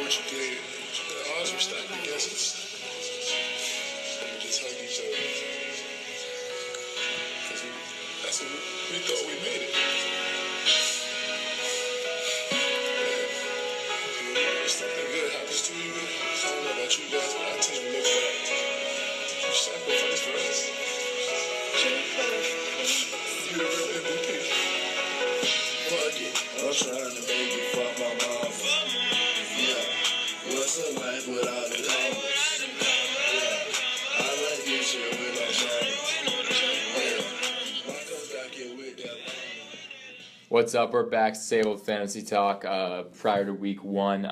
what you played. The odds were stacked against us. And we just hug each other. Because we thought we made it. If something good happens to you, I don't know about you guys, but I tend to look back. You sacrificed for us. You're the real MVP. Fuck it. I'm trying to make it for my mom. Yeah. What's a life without a home? Yeah. I like this shit with no shame. Yeah. Why come back here with that pain? What's up? We're back to Savold Fantasy Talk prior to week 1.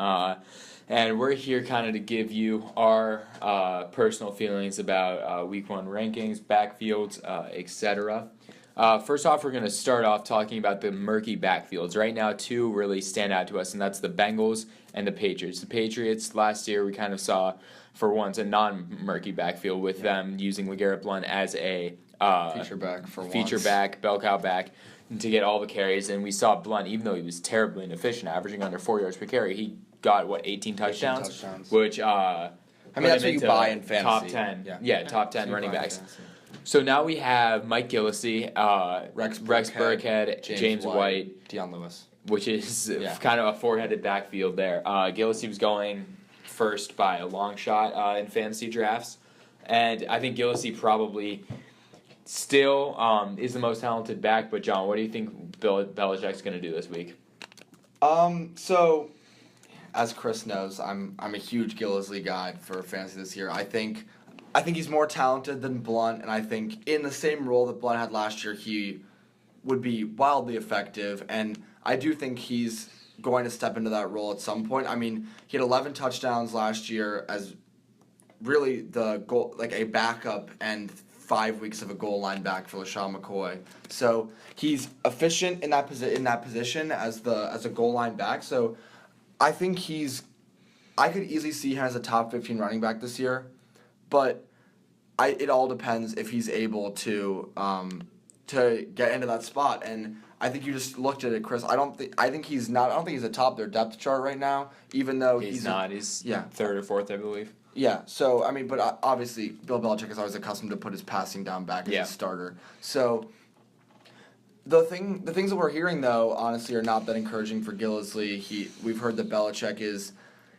And we're here kind of to give you our personal feelings about week 1 rankings, backfields, etc. First off, we're going to start off talking about the murky backfields. Right now, 2 really stand out to us, and that's the Bengals and the Patriots. The Patriots, last year, we kind of saw, for once, a non-murky backfield with them using LeGarrette Blount as a feature back, bell cow back, to get all the carries. And we saw Blount, even though he was terribly inefficient, averaging under 4 yards per carry, he got, 18 touchdowns? 18 touchdowns. Which, that's what you buy in fantasy. Top 10. Yeah, top 10 running backs. Fantasy. So now we have Mike Gillislee, Rex Burkhead, James White, Deion Lewis, which is kind of a four-headed backfield there. Gillislee was going first by a long shot in fantasy drafts, and I think Gillislee probably still is the most talented back. But John, what do you think Belichick's going to do this week? So, as Chris knows, I'm a huge Gillislee guy for fantasy this year. I think he's more talented than Blount, and I think in the same role that Blount had last year, he would be wildly effective, and I do think he's going to step into that role at some point. I mean, he had 11 touchdowns last year as really the goal, like a backup, and 5 weeks of a goal line back for LaShawn McCoy. So he's efficient in that position as a goal line back. So I think I could easily see him as a top 15 running back this year. But it all depends if he's able to get into that spot. And I think you just looked at it, Chris. I don't think he's atop their depth chart right now, even though he's not. He's third or fourth, I believe. Yeah. So I mean, but obviously Bill Belichick is always accustomed to put his passing down back as a starter. So the things that we're hearing though, honestly, are not that encouraging for Gillislee. We've heard that Belichick is.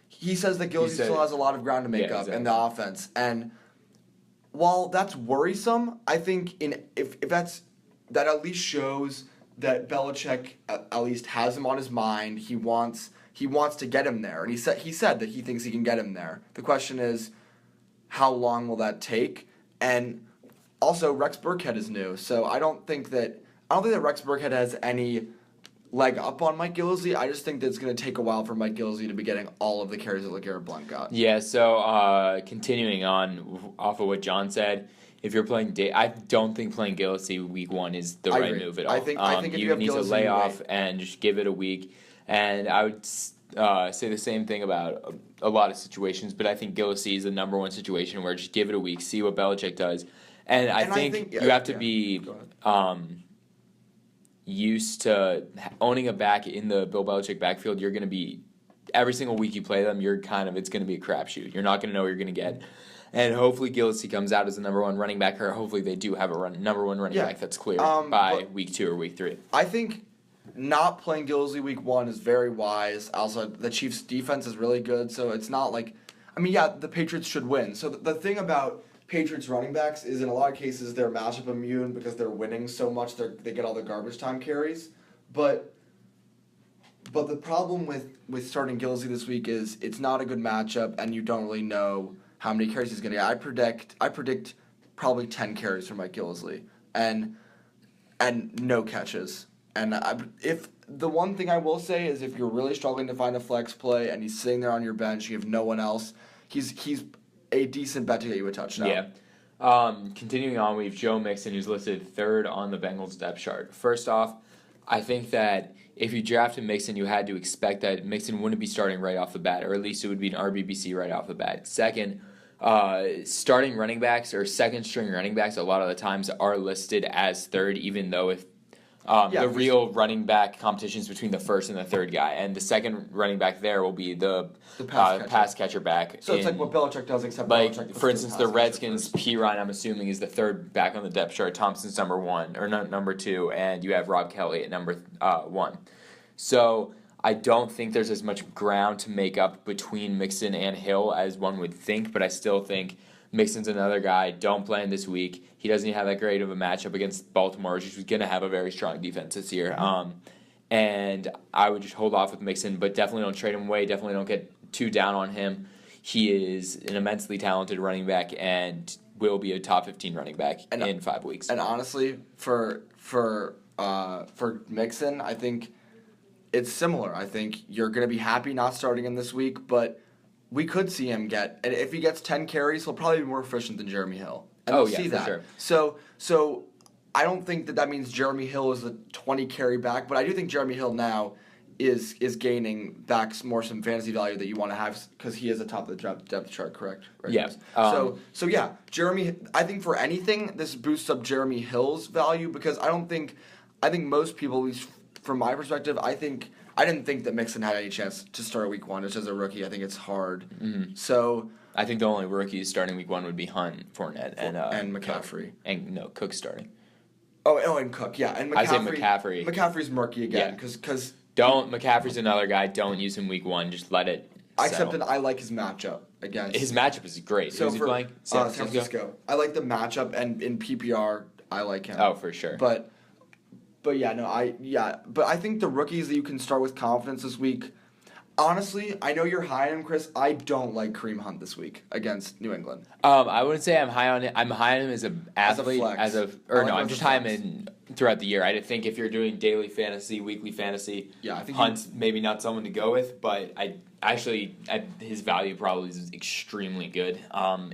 He says that Gillislee still has a lot of ground to make up in the offense, and while that's worrisome, I think if that at least shows that Belichick at least has him on his mind. He wants to get him there, and he said that he thinks he can get him there. The question is, how long will that take? And also, Rex Burkhead is new, so I don't think that Rex Burkhead has any leg up on Mike Gillislee. I just think that it's going to take a while for Mike Gillislee to be getting all of the carries that LeGarrette Blount got. Yeah, so continuing on off of what John said, if you're playing I don't think playing Gillislee week 1 is the right move at all. I think if you have need Gillislee, to lay off and just give it a week. And I would say the same thing about a lot of situations, but I think Gillislee is the number one situation where just give it a week, see what Belichick does. And I think you have to be used to owning a back in the Bill Belichick backfield. You're going to be, every single week you play them, it's going to be a crapshoot. You're not going to know what you're going to get. And hopefully Gillislee comes out as the number 1 running back, or hopefully they do have a number 1 running back that's clear by week 2 or week 3. I think not playing Gillislee week 1 is very wise. Also, the Chiefs' defense is really good, so it's not like, the Patriots should win. So the thing about Patriots running backs is in a lot of cases they're matchup immune because they're winning so much they get all the garbage time carries. But the problem with starting Gillislee this week is it's not a good matchup and you don't really know how many carries he's going to get. I predict probably 10 carries for Mike Gillislee and no catches. And if the one thing I will say is if you're really struggling to find a flex play and he's sitting there on your bench, you have no one else, he's a decent bet to get you a touchdown. Yeah. Continuing on, we have Joe Mixon, who's listed 3rd on the Bengals depth chart. First off, I think that if you drafted Mixon, you had to expect that Mixon wouldn't be starting right off the bat, or at least it would be an RBBC right off the bat. Second, starting running backs or second-string running backs a lot of the times are listed as 3rd, even though if The real running back competitions between the first and the third guy, and the second running back there will be the pass catcher back. So it's like what Belichick does, except like Belichick for instance, the Redskins, P. Ryan, I'm assuming, is the third back on the depth chart. Thompson's number 1 or number 2, and you have Rob Kelly at number 1. So I don't think there's as much ground to make up between Mixon and Hill as one would think, but I still think Mixon's another guy. Don't play him this week. He doesn't even have that great of a matchup against Baltimore, which is going to have a very strong defense this year. And I would just hold off with Mixon, but definitely don't trade him away. Definitely don't get too down on him. He is an immensely talented running back and will be a top 15 running back in 5 weeks. And honestly, for Mixon, I think it's similar. I think you're going to be happy not starting him this week, but we could see him and if he gets 10 carries, he'll probably be more efficient than Jeremy Hill. And we'll see that. Sure. So I don't think that means Jeremy Hill is a 20 carry back, but I do think Jeremy Hill now is gaining back some fantasy value that you want to have because he is atop of the depth chart, correct? Right? Yeah. So yeah, Jeremy. I think for anything, this boosts up Jeremy Hill's value because I think most people, at least from my perspective, I didn't think that Mixon had any chance to start week 1 just as a rookie. I think it's hard. Mm-hmm. So I think the only rookies starting week 1 would be Hunt, Fournette, and McCaffrey. Cook starting. Oh, and Cook, yeah, and McCaffrey. I say McCaffrey. McCaffrey's murky again because McCaffrey's another guy. Don't use him week 1. Just let it. Except that I like his matchup against. His matchup is great. So who's he playing? San Francisco. I like the matchup, and in PPR, I like him. Oh, for sure. But I think the rookies that you can start with confidence this week. Honestly, I know you're high on him, Chris. I don't like Kareem Hunt this week against New England. I wouldn't say I'm high on it. I'm high on him as an athlete, I'm just high on him throughout the year. I think if you're doing daily fantasy, weekly fantasy, I think Hunt's maybe not someone to go with, but his value probably is extremely good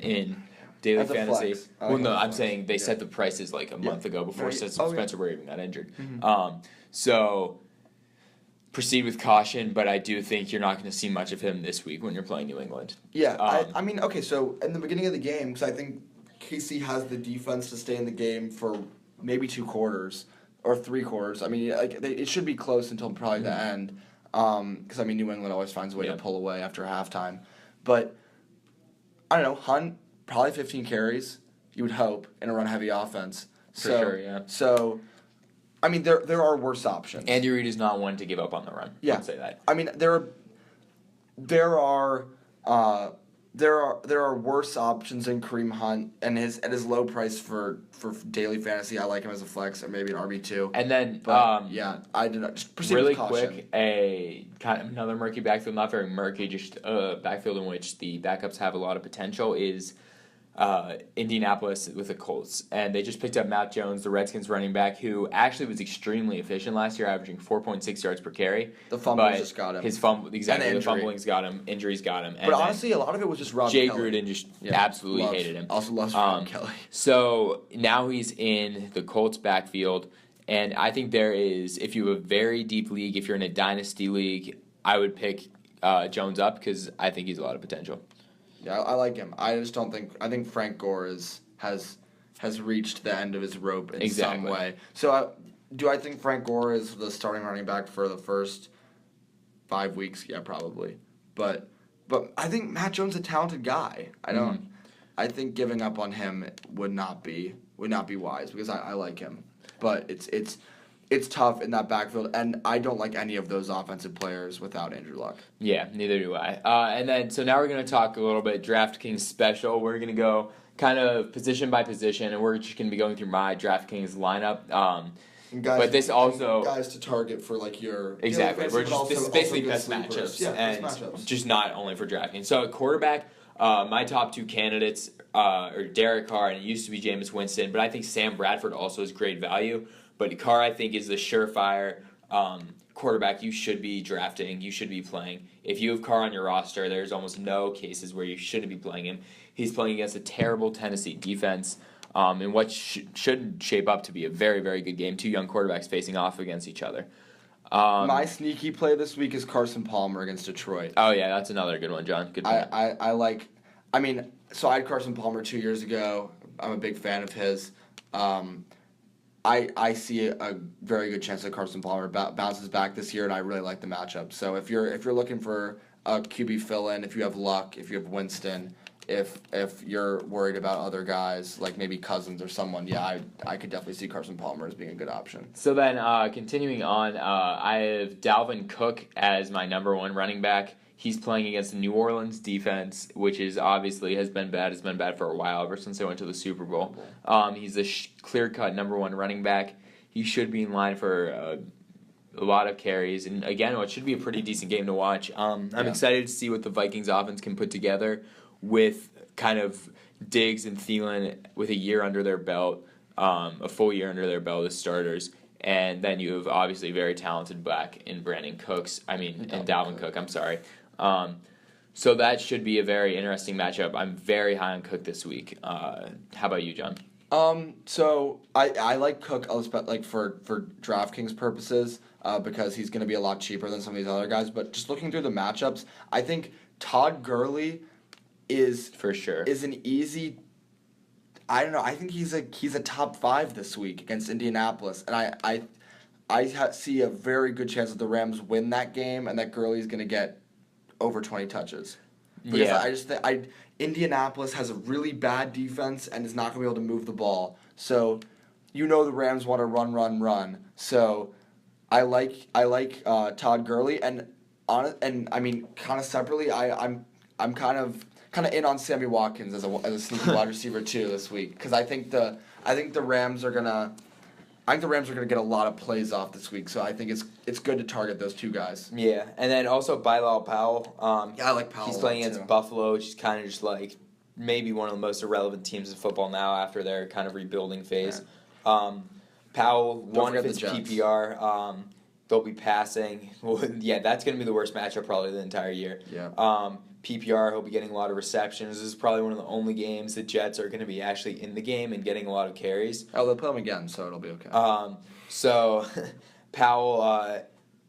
in daily fantasy. I'm saying they set the prices like a month ago before Spencer Ware even got injured. Mm-hmm. So proceed with caution, but I do think you're not going to see much of him this week when you're playing New England. Yeah, okay, so in the beginning of the game, because I think KC has the defense to stay in the game for maybe 2 quarters or 3 quarters. I mean, it should be close until probably the end, because New England always finds a way to pull away after halftime. But I don't know, Hunt probably 15 carries. You would hope in a run-heavy offense. For sure, yeah. So. There are worse options. Andy Reid is not one to give up on the run. Yeah, I'd say that. There are worse options than Kareem Hunt, and at his low price for daily fantasy, I like him as a flex or maybe an RB2. And then, I did not just proceed really with caution. quick, a kind of another murky backfield, not very murky, just a backfield in which the backups have a lot of potential is. Indianapolis with the Colts, and they just picked up Matt Jones, the Redskins running back, who actually was extremely efficient last year, averaging 4.6 yards per carry. The fumble just got him. The fumbling's got him. Injuries got him. But honestly, a lot of it was just Rob Jay Kelly. Gruden just absolutely hated him. Also loves Rob Kelly. So now he's in the Colts backfield, and I think there is, if you have a very deep league, if you're in a dynasty league, I would pick Jones up because I think he's a lot of potential. Yeah, I like him. I just don't think. I think Frank Gore has reached the end of his rope in some way. So, do I think Frank Gore is the starting running back for the first 5 weeks? Yeah, probably. But I think Matt Jones is a talented guy. I don't. Mm-hmm. I think giving up on him would not be wise because I like him. But it's tough in that backfield, and I don't like any of those offensive players without Andrew Luck. Yeah, neither do I. And then, so now we're going to talk a little bit DraftKings special. We're going to go kind of position by position, and we're just going to be going through my DraftKings lineup. But this also guys to target for like your exactly. We're just this is basically best matchups, and just not only for DraftKings. So at quarterback, my top 2 candidates are Derek Carr, and it used to be Jameis Winston, but I think Sam Bradford also is great value. But Carr, I think, is the surefire quarterback you should be drafting, you should be playing. If you have Carr on your roster, there's almost no cases where you shouldn't be playing him. He's playing against a terrible Tennessee defense in what should shape up to be a very, very good game. 2 young quarterbacks facing off against each other. My sneaky play this week is Carson Palmer against Detroit. Oh, yeah, that's another good one, John. Good point. So I had Carson Palmer 2 years ago. I'm a big fan of his. I see a very good chance that Carson Palmer bounces back this year, and I really like the matchup. So if you're looking for a QB fill-in, if you have Luck, if you have Winston, if you're worried about other guys like maybe Cousins or someone, yeah, I could definitely see Carson Palmer as being a good option. So then, continuing on, I have Dalvin Cook as my number one running back. He's playing against the New Orleans defense, which is obviously has been bad. It's been bad for a while, ever since they went to the Super Bowl. He's a clear-cut number one running back. He should be in line for a lot of carries, and again, what should be a pretty decent game to watch. I'm excited to see what the Vikings offense can put together with kind of Diggs and Thielen with a year under their belt, a full year under their belt as starters. And then you have obviously very talented back in Dalvin Cook. I'm sorry. So that should be a very interesting matchup. I'm very high on Cook this week. How about you, John? So I like Cook, like for DraftKings purposes, because he's going to be a lot cheaper than some of these other guys. But just looking through the matchups, I think Todd Gurley is for sure an easy. I don't know. I think he's a top 5 this week against Indianapolis, and I see a very good chance that the Rams win that game and that Gurley's going to get over 20 touches. Because I just think Indianapolis has a really bad defense and is not going to be able to move the ball. So, the Rams want to run. So, I like Todd Gurley, and I mean kind of separately, I'm kind of in on Sammy Watkins as a sneaky wide receiver too this week, because I think the Rams are gonna get a lot of plays off this week, so I think it's good to target those two guys. Yeah, and then also Bilal Powell. I like Powell. He's playing against Buffalo, which is kind of just like maybe one of the most irrelevant teams in football now after their kind of rebuilding phase. Yeah. Powell, one of his PPR. They'll be passing. Well, yeah, that's going to be the worst matchup probably the entire year. Yeah. PPR, he'll be getting a lot of receptions. This is probably one of the only games the Jets are going to be actually in the game and getting a lot of carries. Oh, they'll play him again, so it'll be okay. So Powell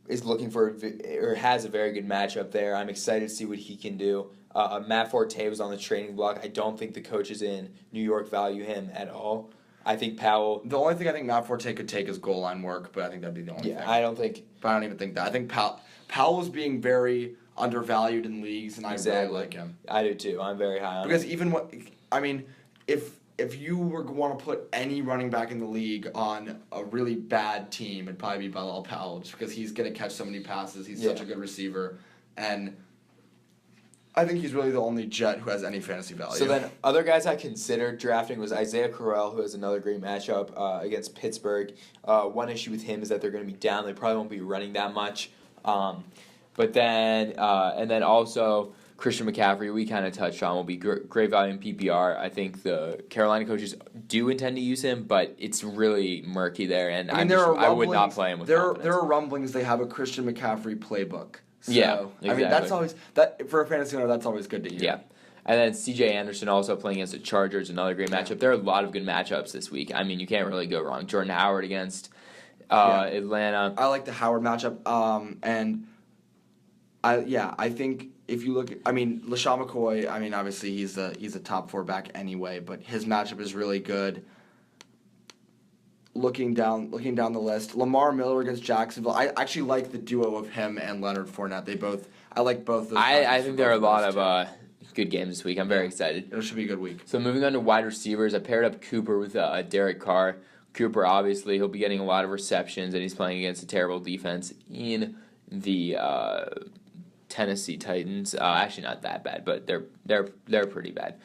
is looking for or has a very good matchup there. I'm excited to see what he can do. Matt Forte was on the trading block. I don't think the coaches in New York value him at all. I think Powell. The only thing I think Matt Forte could take is goal line work, but I think that'd be the only thing. Yeah, I don't even think that. I think Powell's being very undervalued in leagues, and I really like him. I do too. I'm very high on him. Because if you were want to put any running back in the league on a really bad team, it'd probably be Bilal Powell, just because he's going to catch so many passes. He's such a good receiver, and I think he's really the only Jet who has any fantasy value. So then other guys I considered drafting was Isaiah Crowell, who has another great matchup against Pittsburgh. One issue with him is that they're going to be down. They probably won't be running that much. But then, and then also Christian McCaffrey, we kind of touched on, will be great value in PPR. I think the Carolina coaches do intend to use him, but it's really murky there, and I would not play him with confidence. There are rumblings they have a Christian McCaffrey playbook. So, yeah, exactly. I mean, that's always for a fantasy owner. That's always good to hear. Yeah, and then C.J. Anderson also playing against the Chargers, another great matchup. There are a lot of good matchups this week. I mean, you can't really go wrong. Jordan Howard against Atlanta. I like the Howard matchup, and I think if you look, LaShawn McCoy. I mean, obviously he's a top 4 back anyway, but his matchup is really good. Looking down the list, Lamar Miller against Jacksonville. I actually like the duo of him and Leonard Fournette. I like both. I think there are a lot of good games this week. I'm very excited. It should be a good week. So moving on to wide receivers, I paired up Cooper with Derek Carr. Cooper, obviously, he'll be getting a lot of receptions, and he's playing against a terrible defense in the Tennessee Titans. Actually, not that bad, but they're pretty bad.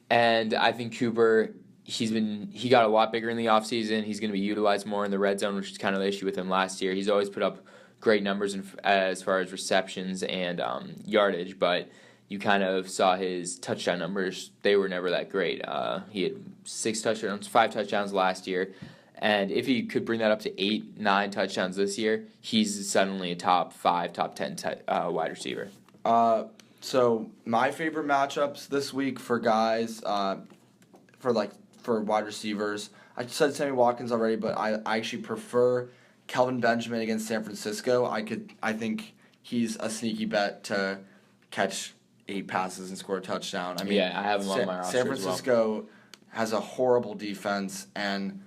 And I think Cooper, he got a lot bigger in the offseason. He's going to be utilized more in the red zone, which is kind of the issue with him last year. He's always put up great numbers as far as receptions and yardage, but you kind of saw his touchdown numbers. They were never that great. He had 5 touchdowns last year. And if he could bring that up to 8, 9 touchdowns this year, he's suddenly a top 5, top 10 wide receiver. So my favorite matchups this week for guys, for wide receivers, I said Sammy Watkins already, but I actually prefer Kelvin Benjamin against San Francisco. I think he's a sneaky bet to catch 8 passes and score a touchdown. I have him on my roster San Francisco has a horrible defense, and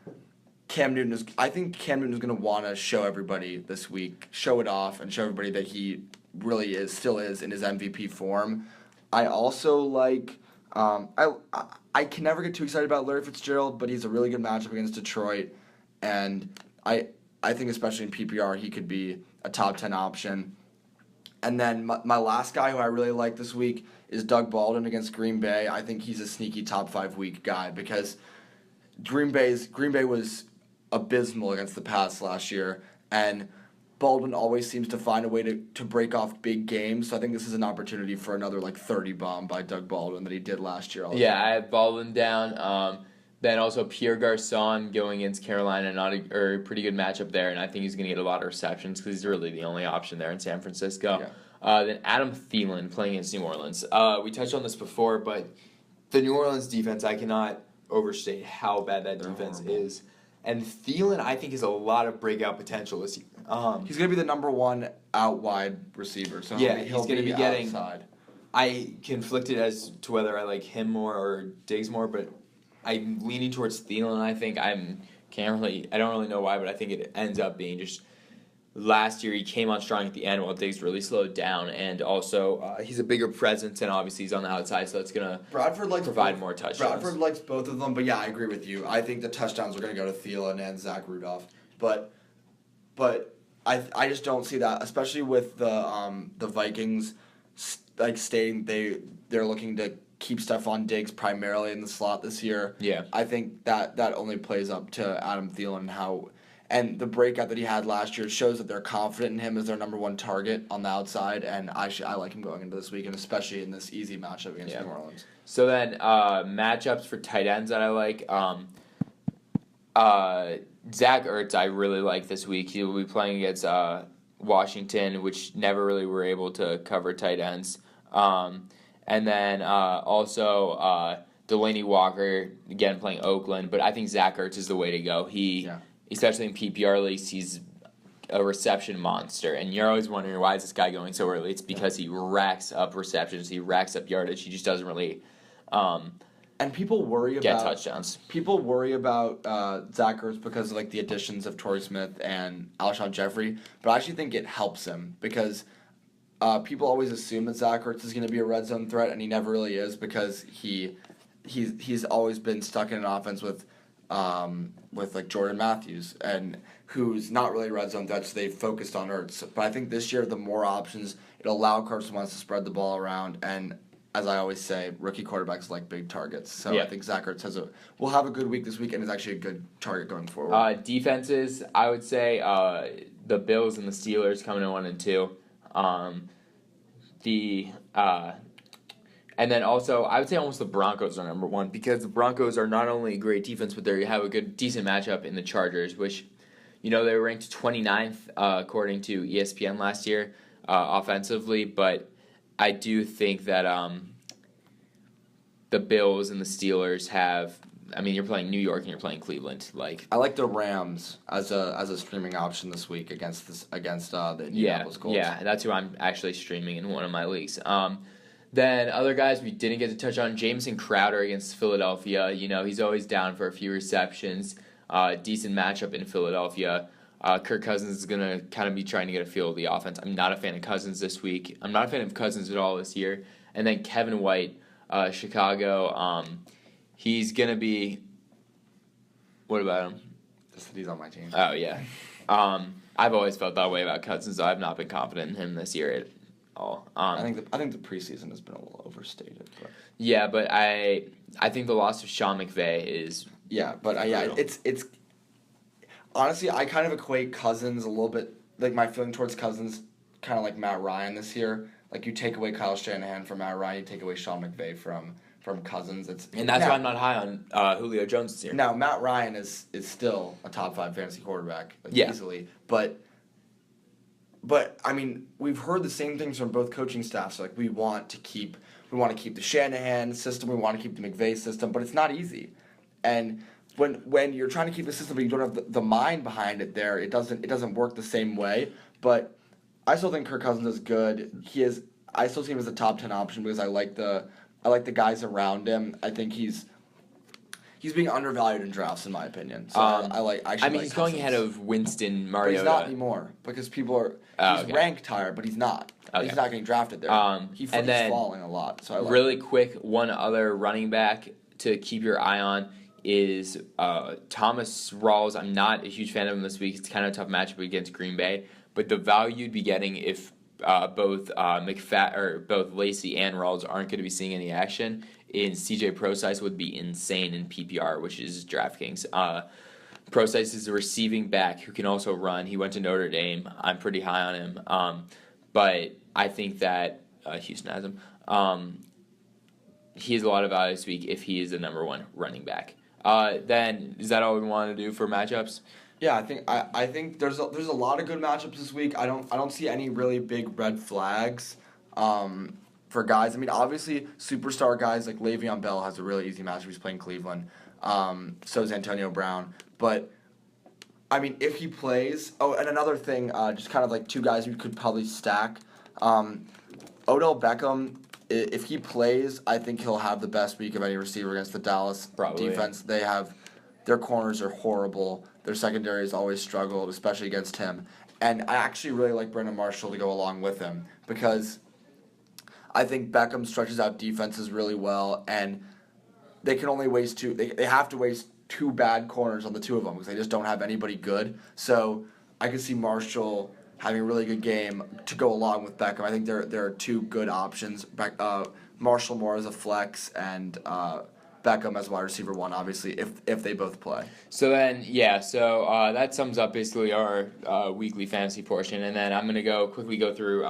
I think Cam Newton is going to want to show everybody this week, show it off, and show everybody that he really still is in his MVP form. I also like, I can never get too excited about Larry Fitzgerald, but he's a really good matchup against Detroit, and I think especially in PPR he could be a top 10 option. And then my last guy who I really like this week is Doug Baldwin against Green Bay. I think he's a sneaky top 5 week guy because Green Bay was abysmal against the pass last year, and Baldwin always seems to find a way to break off big games. So I think this is an opportunity for another 30 bomb by Doug Baldwin that he did last year. Yeah, I have Baldwin down. Then also Pierre Garçon going against Carolina, a pretty good matchup there, and I think he's going to get a lot of receptions because he's really the only option there in San Francisco. Yeah. Then Adam Thielen playing against New Orleans. We touched on this before, but the New Orleans defense, I cannot overstate how bad that defense is. And Thielen, I think, has a lot of breakout potential this year. He's going to be the number 1 out wide receiver. So yeah, he's going to be getting outside. I conflicted as to whether I like him more or Diggs more, but I'm leaning towards Thielen. I think I don't really know why, but I think it ends up being just last year he came on strong at the end while Diggs really slowed down, and also he's a bigger presence, and obviously he's on the outside, so that's gonna provide more touchdowns. Bradford likes both of them, but yeah, I agree with you. I think the touchdowns are going to go to Thielen and Zach Rudolph, but I just don't see that, especially with the Vikings stating they're looking to keep Stephon Diggs primarily in the slot this year. Yeah, I think that only plays up to Adam Thielen and the breakout that he had last year shows that they're confident in him as their number 1 target on the outside, and I like him going into this week, and especially in this easy matchup against New Orleans. So then matchups for tight ends that I like. Zach Ertz I really like this week. He will be playing against Washington, which never really were able to cover tight ends. And then also Delaney Walker, again playing Oakland, but I think Zach Ertz is the way to go. Especially in PPR leagues, he's a reception monster. And you're always wondering, why is this guy going so early? It's because he racks up receptions, he racks up yardage, he just doesn't really and people worry get about touchdowns. People worry about Zach Ertz because of the additions of Torrey Smith and Alshon Jeffrey, but I actually think it helps him because people always assume that Zach Ertz is going to be a red zone threat, and he never really is because he's always been stuck in an offense with Jordan Matthews, and who's not really a red zone threat, so they focused on Ertz. But I think this year, the more options, it'll allow Carson Wentz to spread the ball around, and as I always say, rookie quarterbacks like big targets. So I think Zach Ertz will have a good week this week, and is actually a good target going forward. Defenses, I would say the Bills and the Steelers coming in 1 and 2. And then also, I would say almost the Broncos are number 1 because the Broncos are not only a great defense, but they have a decent matchup in the Chargers, which, they were ranked 29th according to ESPN last year offensively. But I do think that the Bills and the Steelers have. You're playing New York and you're playing Cleveland. I like the Rams as a streaming option this week against the Indianapolis Colts. Yeah, that's who I'm actually streaming in one of my leagues. Then other guys we didn't get to touch on, Jamison Crowder against Philadelphia. He's always down for a few receptions. Decent matchup in Philadelphia. Kirk Cousins is going to kind of be trying to get a feel of the offense. I'm not a fan of Cousins this week. I'm not a fan of Cousins at all this year. And then Kevin White, Chicago. He's going to be... What about him? Just that he's on my team. Oh, yeah. I've always felt that way about Cousins, so I've not been confident in him this year at all. I think the preseason has been a little overstated. But. Yeah, but I think the loss of Sean McVay is... Yeah, but it's... Honestly, I kind of equate Cousins a little bit... my feeling towards Cousins, kind of like Matt Ryan this year. You take away Kyle Shanahan from Matt Ryan, you take away Sean McVay from Cousins. And that's why I'm not high on Julio Jones this year. Now, Matt Ryan is still a top 5 fantasy quarterback, easily. But we've heard the same things from both coaching staffs. We want to keep the Shanahan system, we want to keep the McVay system, but it's not easy. And when you're trying to keep the system, but you don't have the mind behind it there, it doesn't work the same way. But I still think Kirk Cousins is good. I still see him as a top 10 option because I like the guys around him. I think he's he's being undervalued in drafts in my opinion. So He's going ahead of Winston But Mariota. he's not anymore because people are. He's ranked higher, but he's not. Okay. He's not getting drafted there. He's falling a lot. So really quick, one other running back to keep your eye on is Thomas Rawls. I'm not a huge fan of him this week. It's kind of a tough matchup against Green Bay, but the value you'd be getting if both Lacey and Rawls aren't going to be seeing any action in CJ Procise would be insane in PPR, which is DraftKings. Procise is a receiving back who can also run. He went to Notre Dame. I'm pretty high on him, but I think that Houston has him. He has a lot of value this week if he is the number one running back. Then is that all we want to do for matchups? Yeah, I think there's a lot of good matchups this week. I don't see any really big red flags for guys. I mean, obviously superstar guys like Le'Veon Bell has a really easy matchup. He's playing Cleveland. So is Antonio Brown. But I mean, if he plays, and another thing, just kind of like two guys we could probably stack. Odell Beckham, if he plays, I think he'll have the best week of any receiver against the Dallas defense. Their corners are horrible. Their secondary has always struggled, especially against him. And I actually really like Brandon Marshall to go along with him because I think Beckham stretches out defenses really well, and they can only waste two. They have to waste two bad corners on the two of them because they just don't have anybody good. So I could see Marshall having a really good game to go along with Beckham. I think there are two good options. Marshall more as a flex and Beckham as wide receiver one, obviously, if they both play. So then, that sums up basically our weekly fantasy portion. And then I'm going to quickly go through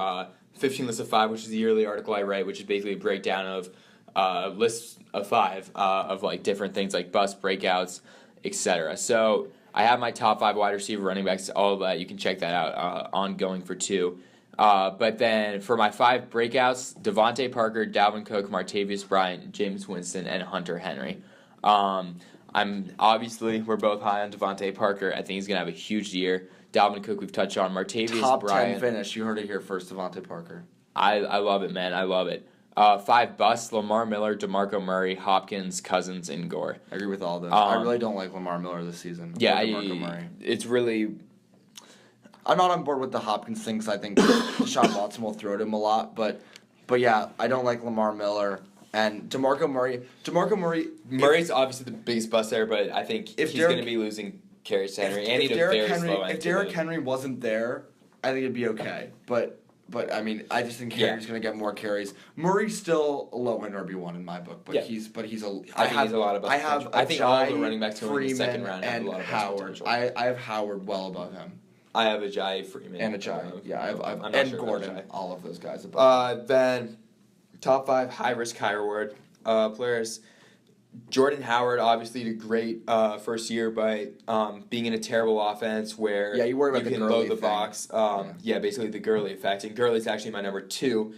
15 Lists of 5, which is the yearly article I write, which is basically a breakdown of lists of 5 of like different things like bust, breakouts, etc. So I have my top 5 wide receiver running backs, all of that. You can check that out ongoing for 2. But then for my 5 breakouts, Devontae Parker, Dalvin Cook, Martavius Bryant, James Winston, and Hunter Henry. We're both high on Devontae Parker. I think he's going to have a huge year. Dalvin Cook, we've touched on. Martavius Top Bryant. 10 finish. You heard it here first, Devontae Parker. I love it, man. I love it. 5 busts, Lamar Miller, DeMarco Murray, Hopkins, Cousins, and Gore. I agree with all those. I really don't like Lamar Miller this season. Yeah, DeMarco Murray. It's really... I'm not on board with the Hopkins thing because I think Deshaun Watson will throw to him a lot. But yeah, I don't like Lamar Miller. And DeMarco Murray... Murray's obviously the biggest bust there, but I think he's going to be losing carries to Henry. And if Derrick Henry wasn't there, I think it'd be okay. But I mean, I just think Henry's going to get more carries. Murray's still a low-end RB1 in my book, but he's a... I think he's a lot of potential. I think all the running backs going in the second round have and a lot of Howard. I have Howard well above him. I have Ajayi, Freeman. And Ajayi. Yeah, I've and Gordon. All of those guys above. Then, top 5 high-risk, high-reward players. Jordan Howard obviously did a great first year by being in a terrible offense where you worry about you can load the box. Basically the Gurley effect. And Gurley's actually my number 2.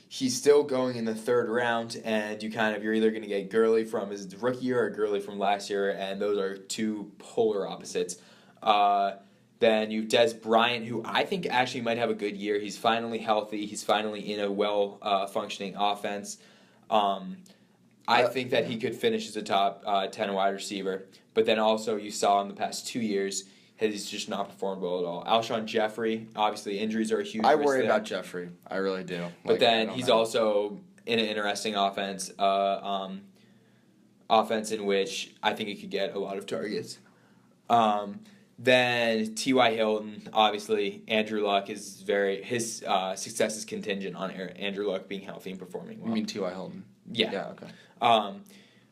He's still going in the 3rd round, and you're either going to get Gurley from his rookie year or Gurley from last year, and those are two polar opposites. Then you have Dez Bryant, who I think actually might have a good year. He's finally healthy. He's finally in a well-functioning offense. I think that he could finish as a top 10 wide receiver. But then also you saw in the past 2 years, he's just not performed well at all. Alshon Jeffrey, obviously injuries are a huge risk. I worry about Jeffrey. I really do. But then he's also in an interesting offense in which I think he could get a lot of targets. Then T.Y. Hilton, obviously, Andrew Luck is his success is contingent on Andrew Luck being healthy and performing well. You mean T.Y. Hilton? Yeah. Yeah, okay.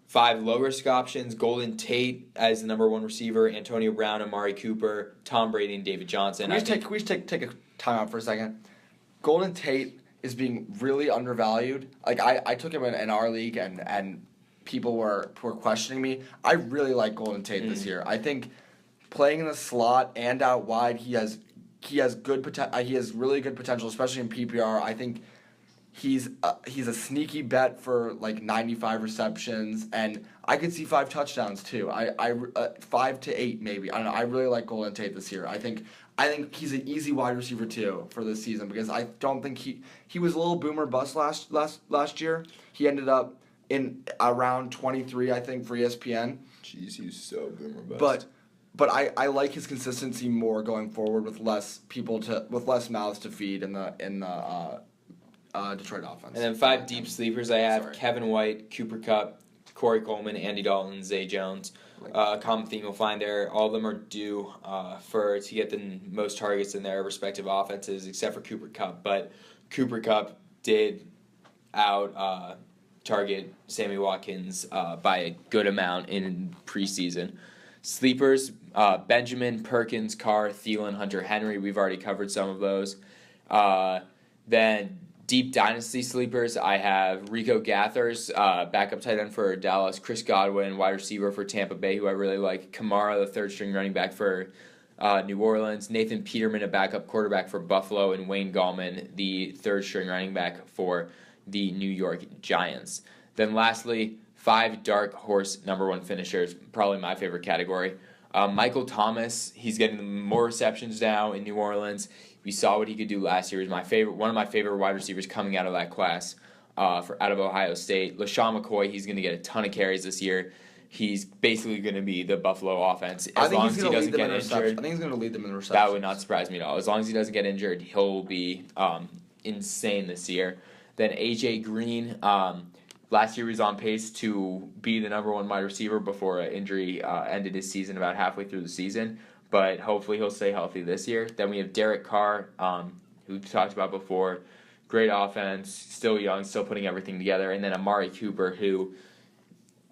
5 low-risk options, Golden Tate as the number 1 receiver, Antonio Brown, Amari Cooper, Tom Brady, and David Johnson. Can we take a time out for a second? Golden Tate is being really undervalued. Like, I took him in our league, and people were questioning me. I really like Golden Tate this year. I think playing in the slot and out wide, he has good he has really good potential, especially in PPR. I think he's a sneaky bet for like 95 receptions, and I could see 5 touchdowns too. 5 to 8 maybe. I don't know. I really like Golden Tate this year. I think he's an easy wide receiver too for this season because I don't think he was a little boomer bust last year. He ended up in around 23, I think, for ESPN. Jeez, he's so boomer bust. But I like his consistency more going forward with less mouths to feed in the Detroit offense. And then 5 deep sleepers I have: Sorry. Kevin White, Cooper Kupp, Corey Coleman, Andy Dalton, Zay Jones. Common theme you'll find there. All of them are due to get the most targets in their respective offenses, except for Cooper Kupp. But Cooper Kupp did out target Sammy Watkins by a good amount in preseason. Sleepers: Benjamin, Perkins, Carr, Thielen, Hunter Henry. We've already covered some of those. Then deep dynasty sleepers, I have Rico Gathers, backup tight end for Dallas, Chris Godwin, wide receiver for Tampa Bay, who I really like, Kamara, the third-string running back for New Orleans, Nathan Peterman, a backup quarterback for Buffalo, and Wayne Gallman, the third-string running back for the New York Giants. Then lastly, 5 dark horse number 1 finishers, probably my favorite category. Michael Thomas, he's getting more receptions now in New Orleans. We saw what he could do last year. He's one of my favorite wide receivers coming out of that class out of Ohio State. LaShawn McCoy, he's going to get a ton of carries this year. He's basically going to be the Buffalo offense as long as he doesn't get injured. I think he's going to lead them in receptions. That would not surprise me at all. As long as he doesn't get injured, he'll be insane this year. Then A.J. Green, last year he was on pace to be the number 1 wide receiver before an injury ended his season about halfway through the season. But hopefully he'll stay healthy this year. Then we have Derek Carr, who we talked about before. Great offense, still young, still putting everything together. And then Amari Cooper, who,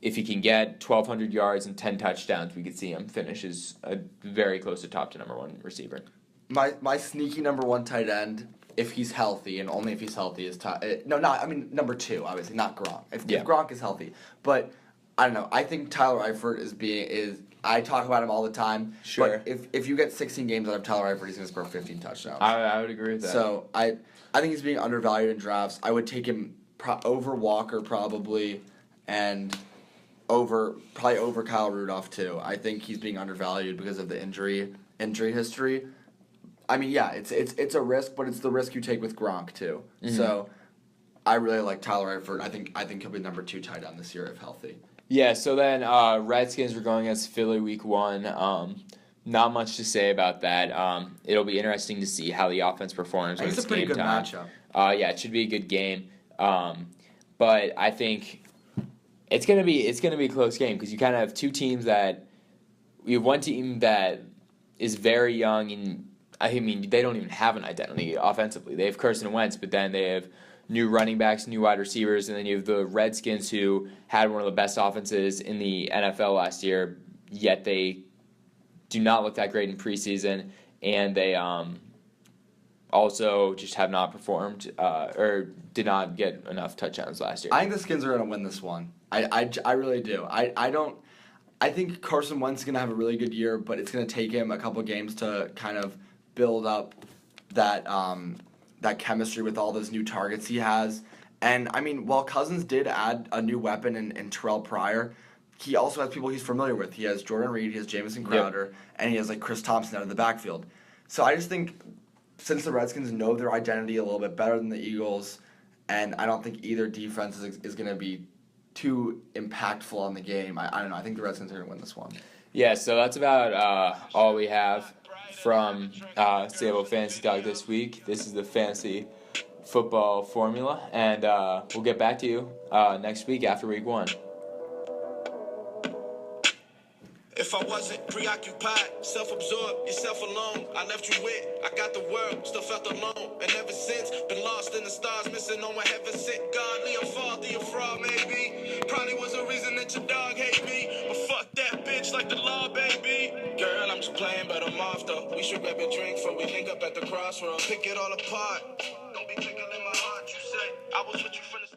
if he can get 1,200 yards and 10 touchdowns, we could see him finish as very close to top to number 1 receiver. My sneaky number 1 tight end, if he's healthy, and only if he's healthy, is number 2, obviously, not Gronk. If Gronk is healthy. But, I don't know, I think Tyler Eifert is I talk about him all the time. Sure. But if you get 16 games out of Tyler Eifert, he's going to score 15 touchdowns. I would agree with that. So I think he's being undervalued in drafts. I would take him over Walker probably, and over Kyle Rudolph too. I think he's being undervalued because of the injury history. I mean, yeah, it's a risk, but it's the risk you take with Gronk too. Mm-hmm. So I really like Tyler Eifert. I think he'll be number 2 tight end this year if healthy. Yeah, so then Redskins were going against Philly week 1. Not much to say about that. It'll be interesting to see how the offense performs when it's game time. It's a pretty good matchup. Yeah, it should be a good game. But I think it's gonna be a close game because you kind of have 2 teams that you have one team that is very young and I mean they don't even have an identity offensively. They have Carson Wentz, but then they have new running backs, new wide receivers, and then you have the Redskins who had one of the best offenses in the NFL last year, yet they do not look that great in preseason, and they also just have not performed or did not get enough touchdowns last year. I think the Skins are going to win this one. I really do. I think Carson Wentz is going to have a really good year, but it's going to take him a couple games to kind of build up that chemistry with all those new targets he has. And, I mean, while Cousins did add a new weapon in Terrell Pryor, he also has people he's familiar with. He has Jordan Reed, he has Jamison Crowder, and he has, Chris Thompson out of the backfield. So I just think since the Redskins know their identity a little bit better than the Eagles, and I don't think either defense is going to be too impactful on the game, I don't know. I think the Redskins are going to win this one. Yeah, so that's about all we have from Savold Fantasy Talk this week. This is the Fantasy Football Formula, and we'll get back to you next week after week 1. If I wasn't preoccupied, self-absorbed, yourself alone, I left you with, I got the world, still felt alone, and ever since, been lost in the stars, missing on what heaven sent, godly or faulty or fraud, maybe, probably was a reason that your dog hate me, but fuck that bitch like the law, baby, girl, I'm just playing, but I'm off, though, we should grab a drink before we link up at the crossroads, pick it all apart, don't be tickling my heart, you say, I was with you from the